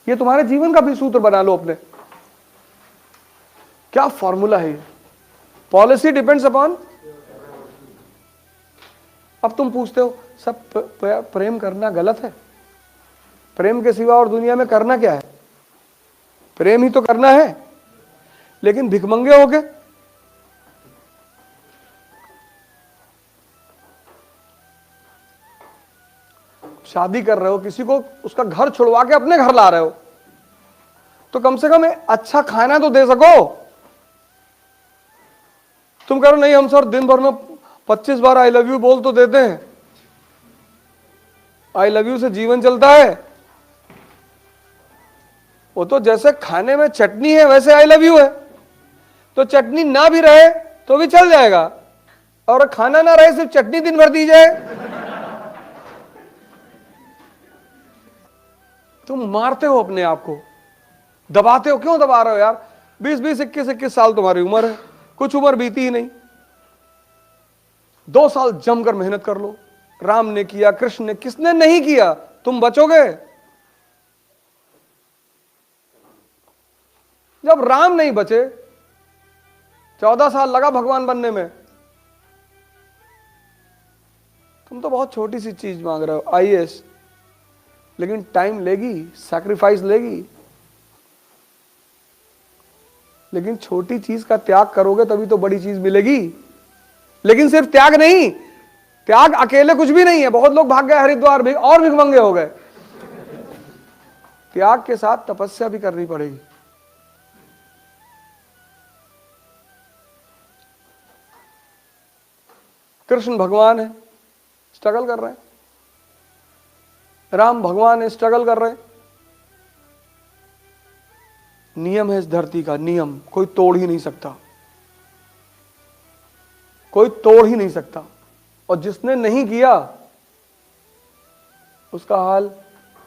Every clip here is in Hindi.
ये तुम्हारे जीवन का भी सूत्र बना लो अपने। क्या फॉर्मूला है ये? Policy depends upon. अब तुम पूछते हो सब प्रेम करना गलत है? प्रेम के सिवा और दुनिया में करना क्या है? प्रेम ही तो करना है, लेकिन भिखमंगे हो गए। शादी कर रहे हो किसी को, उसका घर छुड़वा के अपने घर ला रहे हो, तो कम से कम अच्छा खाना तो दे सको। तुम कह रहे हो नहीं हम सर दिन भर में 25 बार आई लव यू बोल तो देते हैं। आई लव यू से जीवन चलता है? वो तो जैसे खाने में चटनी है वैसे आई लव यू है। तो चटनी ना भी रहे तो भी चल जाएगा, और खाना ना रहे सिर्फ चटनी दिन भर दी जाए। तुम मारते हो अपने आप को, दबाते हो। क्यों दबा रहे हो यार? 20-20, 21-21 साल तुम्हारी उम्र है, कुछ उम्र बीती ही नहीं। 2 साल जमकर मेहनत कर लो। राम ने किया, कृष्ण ने, किसने नहीं किया? तुम बचोगे। जब राम नहीं बचे, 14 साल लगा भगवान बनने में, तुम तो बहुत छोटी सी चीज मांग रहे हो, आईएएस। लेकिन टाइम लेगी, सैक्रिफाइस लेगी। लेकिन छोटी चीज का त्याग करोगे तभी तो बड़ी चीज मिलेगी। लेकिन सिर्फ त्याग नहीं, त्याग अकेले कुछ भी नहीं है। बहुत लोग भाग गए हरिद्वार भी और भिखमंगे हो गए। त्याग के साथ तपस्या भी करनी पड़ेगी। कृष्ण भगवान है, स्ट्रगल कर रहे हैं। राम भगवान है, स्ट्रगल कर रहे हैं। नियम है इस धरती का, नियम कोई तोड़ ही नहीं सकता, कोई तोड़ ही नहीं सकता। और जिसने नहीं किया उसका हाल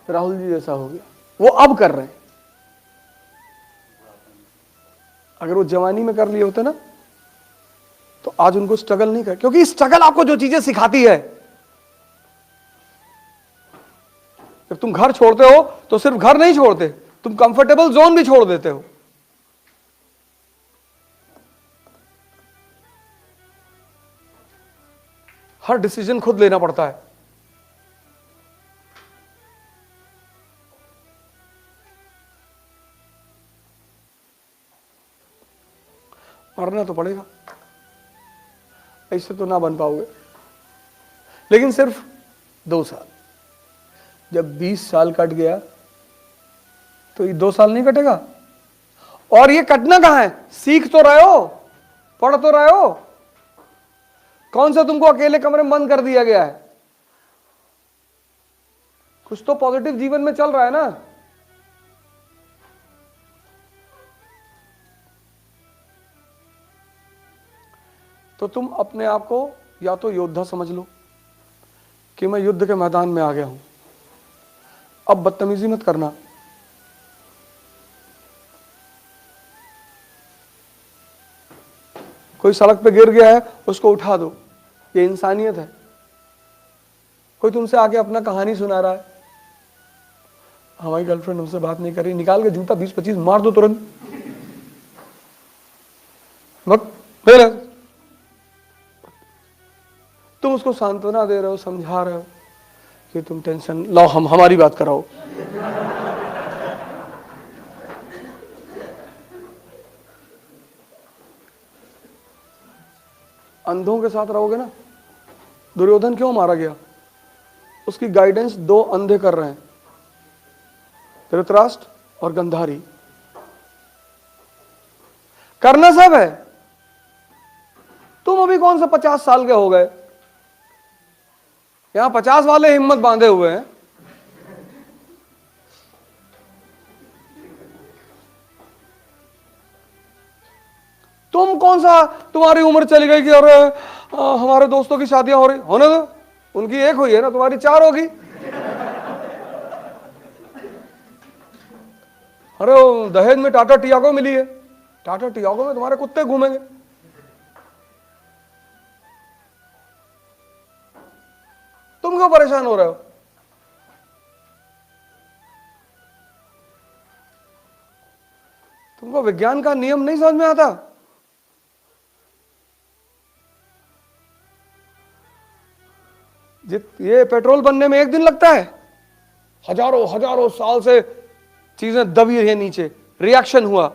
राहुल जी जैसा हो गया। वो अब कर रहे हैं। अगर वो जवानी में कर लिए होते ना तो आज उनको स्ट्रगल नहीं कर, क्योंकि स्ट्रगल आपको जो चीजें सिखाती है। जब तुम घर छोड़ते हो तो सिर्फ घर नहीं छोड़ते, तुम कंफर्टेबल जोन भी छोड़ देते हो। हर डिसीजन खुद लेना पड़ता है। मरना तो पड़ेगा, ऐसे तो ना बन पाओगे। लेकिन सिर्फ 2 साल। जब 20 साल कट गया तो ये 2 साल नहीं कटेगा। और ये कटना कहां है? सीख तो रहे हो, पढ़ तो रहे हो। कौन सा तुमको अकेले कमरे में बंद कर दिया गया है? कुछ तो पॉजिटिव जीवन में चल रहा है ना। तो तुम अपने आप को या तो योद्धा समझ लो कि मैं युद्ध के मैदान में आ गया हूं, अब बदतमीजी मत करना। कोई सड़क पे गिर गया है उसको उठा दो, ये इंसानियत है। कोई तुमसे आके अपना कहानी सुना रहा है, हमारी गर्लफ्रेंड हमसे बात नहीं कर रही, निकाल के जूता 20-25 मार दो तुरंत। तुम उसको सांत्वना दे रहे हो, समझा रहे हो कि तुम टेंशन लो, हम हमारी बात कराओ। अंधों के साथ रहोगे ना। दुर्योधन क्यों मारा गया? उसकी गाइडेंस 2 अंधे कर रहे हैं, धृतराष्ट्र और गंधारी। करना सब है। तुम अभी कौन सा 50 साल के हो गए, यहां 50 वाले हिम्मत बांधे हुए हैं। तुम कौन सा, तुम्हारी उम्र चली गई कि अरे हमारे दोस्तों की शादियां हो रही, होने दो। उनकी एक हुई है ना, तुम्हारी 4 होगी। अरे दहेज में टाटा टियागो मिली है, टाटा टियागो में तुम्हारे कुत्ते घूमेंगे। तुम क्यों परेशान हो रहे हो? तुमको विज्ञान का नियम नहीं समझ में आता? ये पेट्रोल बनने में 1 दिन लगता है, हजारों हजारों साल से चीजें दबी रही नीचे, रिएक्शन हुआ,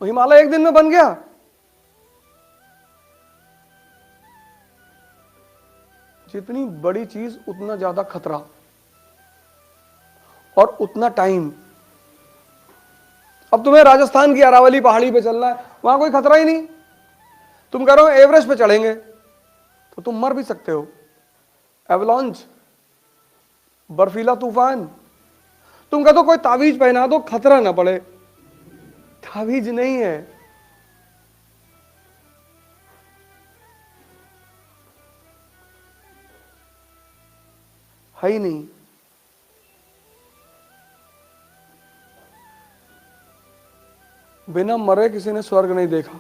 हिमालय 1 दिन में बन गया। जितनी बड़ी चीज उतना ज्यादा खतरा और उतना टाइम। अब तुम्हें राजस्थान की अरावली पहाड़ी पे चलना है, वहां कोई खतरा ही नहीं। तुम कह रहे हो एवरेस्ट पे चढ़ेंगे तो तुम मर भी सकते हो, एवलांच, बर्फीला तूफान। तुम कहते हो कोई तावीज पहना दो खतरा ना पड़े, तावीज नहीं है। है ही नहीं। बिना मरे किसी ने स्वर्ग नहीं देखा।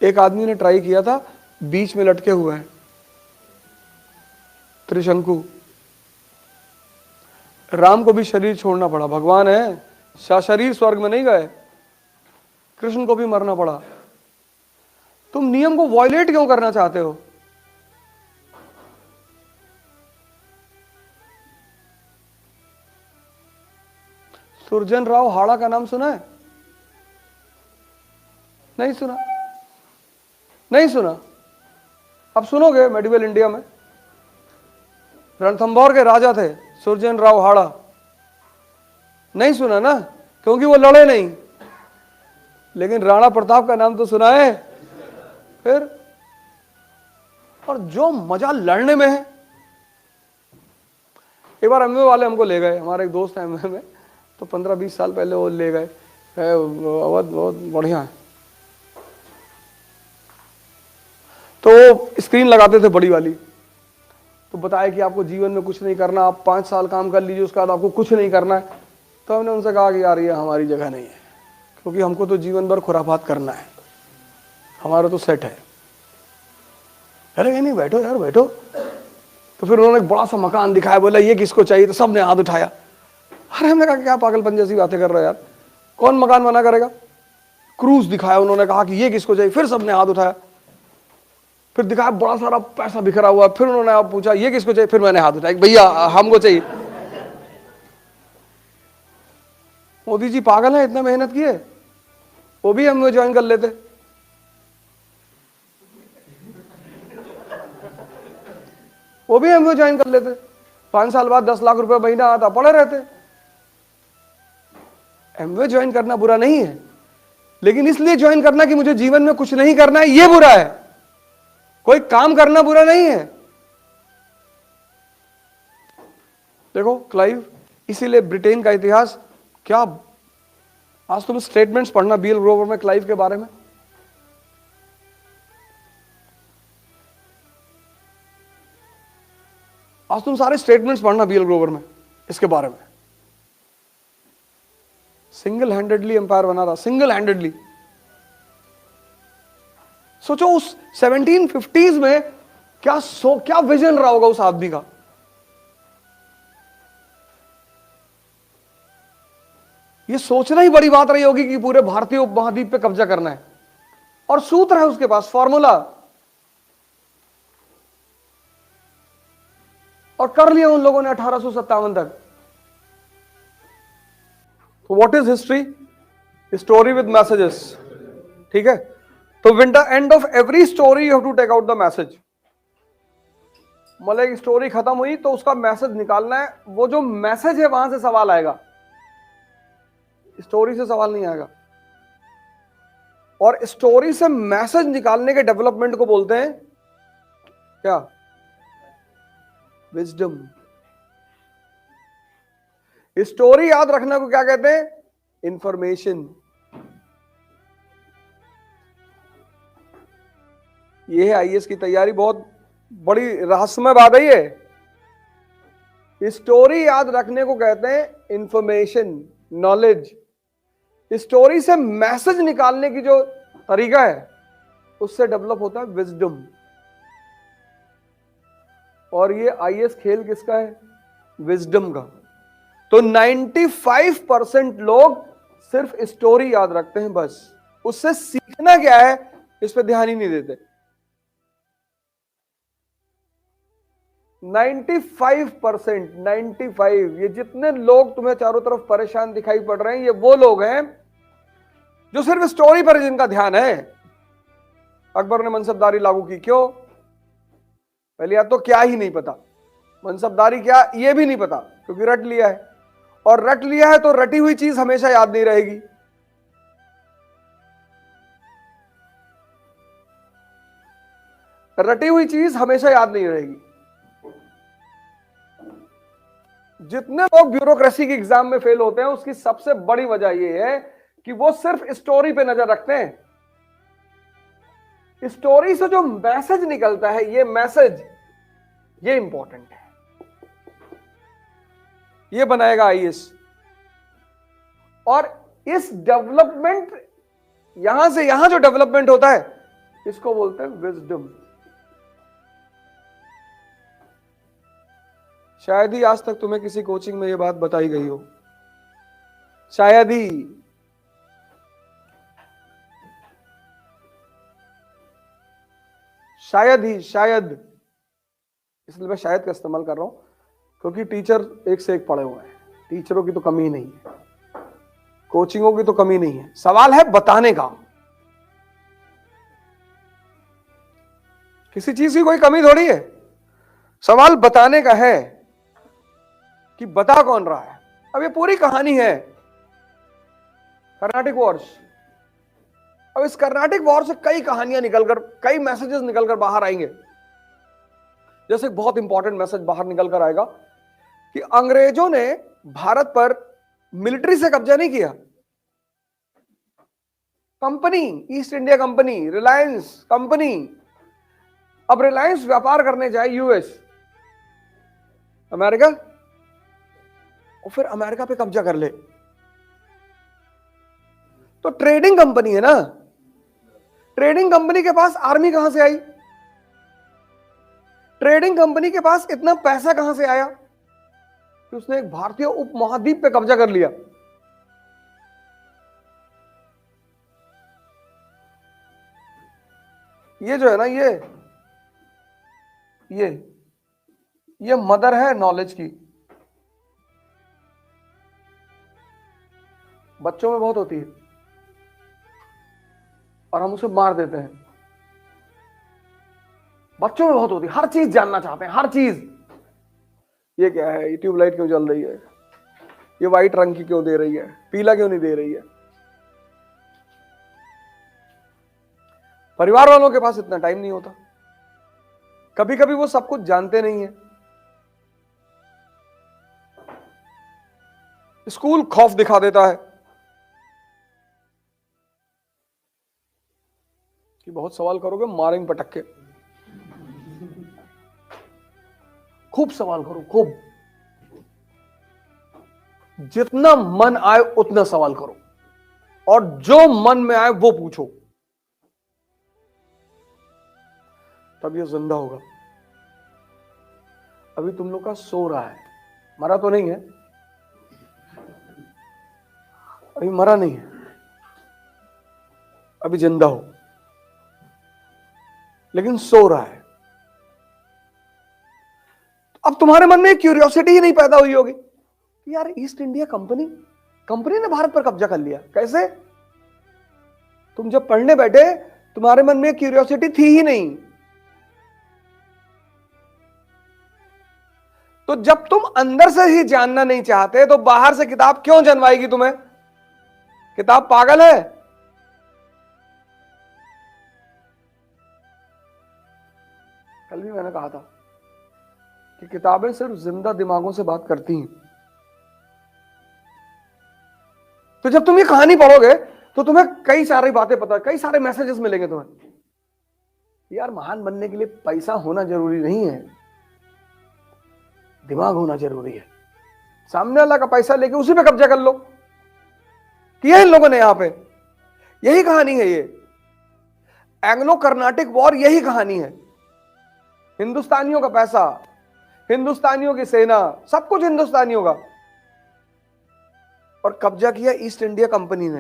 एक आदमी ने ट्राई किया था, बीच में लटके हुए हैं, त्रिशंकु। राम को भी शरीर छोड़ना पड़ा, भगवान है, शरीर स्वर्ग में नहीं गए। कृष्ण को भी मरना पड़ा। तुम नियम को वायलेट क्यों करना चाहते हो? सुरजन राव हाड़ा का नाम सुना है? नहीं सुना? नहीं सुना? अब सुनोगे। मेडिवल इंडिया में रणथंभौर के राजा थे सुरजन राव हाड़ा। नहीं सुना ना, क्योंकि वो लड़े नहीं। लेकिन राणा प्रताप का नाम तो सुना है। फिर और जो मजा लड़ने में है। एक बार एमवे वाले हमको ले गए, हमारे एक दोस्त है एमवे में, तो 15-20 साल पहले वो ले गए। बहुत बहुत बढ़िया है। तो स्क्रीन लगाते थे बड़ी वाली, तो बताया कि आपको जीवन में कुछ नहीं करना, आप 5 साल काम कर लीजिए, उसके बाद आपको कुछ नहीं करना है। तो हमने उनसे कहा कि यार ये हमारी जगह नहीं है, क्योंकि हमको तो जीवन भर खुराफात करना है, हमारा तो सेट है। अरे नहीं, बैठो यार बैठो। तो फिर उन्होंने एक बड़ा सा मकान दिखाया, बोला ये किसको चाहिए, तो सबने हाथ उठाया। अरे हमने कहा क्या पागलपन जैसी बातें कर रहे हो यार, कौन मकान बना करेगा। क्रूज दिखाया, उन्होंने कहा कि ये किसको चाहिए, फिर सबने हाथ उठाया। फिर दिखाया बड़ा सारा पैसा बिखरा हुआ, फिर उन्होंने आप पूछा ये किसको चाहिए, फिर मैंने हाथ उठाया, भैया हमको चाहिए। मोदी जी पागल है, इतना मेहनत किए, वो भी हम ज्वाइन कर लेते। वो भी हम ज्वाइन कर लेते, 5 साल बाद 10 लाख रुपए महीना आता, पड़े रहते। एमवे ज्वाइन करना बुरा नहीं है, लेकिन इसलिए ज्वाइन करना कि मुझे जीवन में कुछ नहीं करना है, ये बुरा है। कोई काम करना बुरा नहीं है। देखो क्लाइव, इसीलिए ब्रिटेन का इतिहास क्या। आज तुम स्टेटमेंट्स पढ़ना बीएल ग्रोवर में क्लाइव के बारे में। आज तुम सारे स्टेटमेंट्स पढ़ना बीएल ग्रोवर में इसके बारे में। सिंगल हैंडेडली एम्पायर बना रहा, सिंगल हैंडेडली। सोचो उस 1750s में क्या विजन रहा होगा उस आदमी का। ये सोचना ही बड़ी बात रही होगी कि पूरे भारतीय उपमहाद्वीप पे कब्जा करना है, और सूत्र है उसके पास, फॉर्मूला, और कर लिया उन लोगों ने 1857 तक। तो what is history? Story with messages. ठीक है, तो with the end of every story you have to take out the message. मतलब एक स्टोरी खत्म हुई तो उसका मैसेज निकालना है, वो जो मैसेज है वहां से सवाल आएगा, स्टोरी से सवाल नहीं आएगा। और स्टोरी से मैसेज निकालने के डेवलपमेंट को बोलते हैं क्या? विजडम। स्टोरी याद रखने को क्या कहते हैं? इंफॉर्मेशन। ये है आईएएस की तैयारी, बहुत बड़ी रहस्यमय बात है ये। स्टोरी याद रखने को कहते हैं इंफॉर्मेशन, नॉलेज। स्टोरी से मैसेज निकालने की जो तरीका है उससे डेवलप होता है विजडम। और ये आईएएस खेल किसका है? विजडम का। तो 95% लोग सिर्फ स्टोरी याद रखते हैं बस, उससे सीखना क्या है इस पे ध्यान ही नहीं देते। 95%, 95, ये जितने लोग तुम्हें चारों तरफ परेशान दिखाई पड़ रहे हैं, ये वो लोग हैं जो सिर्फ स्टोरी पर जिनका ध्यान है। अकबर ने मनसबदारी लागू की, क्यों? पहले या तो क्या ही नहीं पता, मनसबदारी क्या ये भी नहीं पता, क्योंकि रट लिया है, और रट लिया है तो रटी हुई चीज हमेशा याद नहीं रहेगी। रटी हुई चीज हमेशा याद नहीं रहेगी। जितने लोग ब्यूरोक्रेसी के एग्जाम में फेल होते हैं, उसकी सबसे बड़ी वजह यह है कि वो सिर्फ स्टोरी पे नजर रखते हैं। स्टोरी से जो मैसेज निकलता है, ये मैसेज ये इंपॉर्टेंट है, ये बनाएगा आईएएस। और इस डेवलपमेंट, यहां से यहां जो डेवलपमेंट होता है, इसको बोलते हैं विजडम। शायद ही आज तक तुम्हें किसी कोचिंग में यह बात बताई गई हो, शायद ही। शायद, इसलिए मैं शायद का इस्तेमाल कर रहा हूं, क्योंकि टीचर एक से एक पढ़े हुए हैं, टीचरों की तो कमी नहीं है, कोचिंगों की तो कमी नहीं है। सवाल है बताने का, किसी चीज की कोई कमी थोड़ी है, सवाल बताने का है कि बता कौन रहा है। अब ये पूरी कहानी है कर्नाटिक वॉर्स। अब इस कर्नाटिक वॉर से कई कहानियां निकलकर, कई मैसेजेस निकलकर बाहर आएंगे। जैसे बहुत इंपॉर्टेंट मैसेज बाहर निकलकर आएगा कि अंग्रेजों ने भारत पर मिलिट्री से कब्जा नहीं किया। Company, east India company, Reliance company, अब रिलायंस व्यापार करने जाए यूएस, अमेरिका, और फिर अमेरिका पे कब्जा कर ले, तो ट्रेडिंग कंपनी है ना। ट्रेडिंग कंपनी के पास आर्मी कहां से आई? ट्रेडिंग कंपनी के पास इतना पैसा कहां से आया कि उसने एक भारतीय उपमहाद्वीप पे कब्जा कर लिया? ये जो है ना, ये मदर है नॉलेज की। बच्चों में बहुत होती है और हम उसे मार देते हैं। बच्चों में बहुत होती है, हर चीज जानना चाहते हैं, हर चीज। ये क्या है, ये ट्यूबलाइट क्यों जल रही है, ये व्हाइट रंग की क्यों दे रही है, पीला क्यों नहीं दे रही है। परिवार वालों के पास इतना टाइम नहीं होता, कभी कभी वो सब कुछ जानते नहीं है। स्कूल खौफ दिखा देता है कि बहुत सवाल करोगे मारेंगे पटक के। खूब सवाल करो, खूब, जितना मन आए उतना सवाल करो, और जो मन में आए वो पूछो, तब ये जिंदा होगा। अभी तुम लोग का सो रहा है, मरा तो नहीं है, अभी मरा नहीं है, अभी जिंदा हो, लेकिन सो रहा है। अब तुम्हारे मन में क्यूरियोसिटी ही नहीं पैदा हुई होगी कि यार ईस्ट इंडिया कंपनी ने भारत पर कब्जा कर लिया, कैसे? तुम जब पढ़ने बैठे तुम्हारे मन में क्यूरियोसिटी थी ही नहीं। तो जब तुम अंदर से ही जानना नहीं चाहते तो बाहर से किताब क्यों जनवाएगी तुम्हें? किताब पागल है? कल भी मैंने कहा था कि किताबें सिर्फ जिंदा दिमागों से बात करती हैं। तो जब तुम ये कहानी पढ़ोगे तो तुम्हें कई सारी बातें पता, कई सारे मैसेजेस मिलेंगे तुम्हें। यार महान बनने के लिए पैसा होना जरूरी नहीं है, दिमाग होना जरूरी है। सामने वाला का पैसा लेके उसी पे कब्जा कर लो, किया इन लोगों ने यहां पे। यही कहानी है, ये एंग्लो कर्नाटिक वॉर, यही कहानी है। हिंदुस्तानियों का पैसा, हिंदुस्तानियों की सेना, सब कुछ हिंदुस्तानियों का, और कब्जा किया ईस्ट इंडिया कंपनी ने।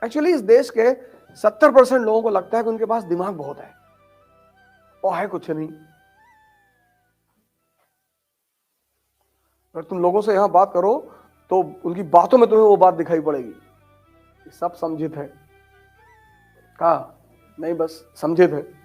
एक्चुअली इस देश के 70% लोगों को लगता है कि उनके पास दिमाग बहुत है, और है कुछ नहीं। अगर तुम लोगों से यहां बात करो तो उनकी बातों में तुम्हें वो बात दिखाई पड़ेगी, सब समझित है। कहा नहीं, बस समझित है।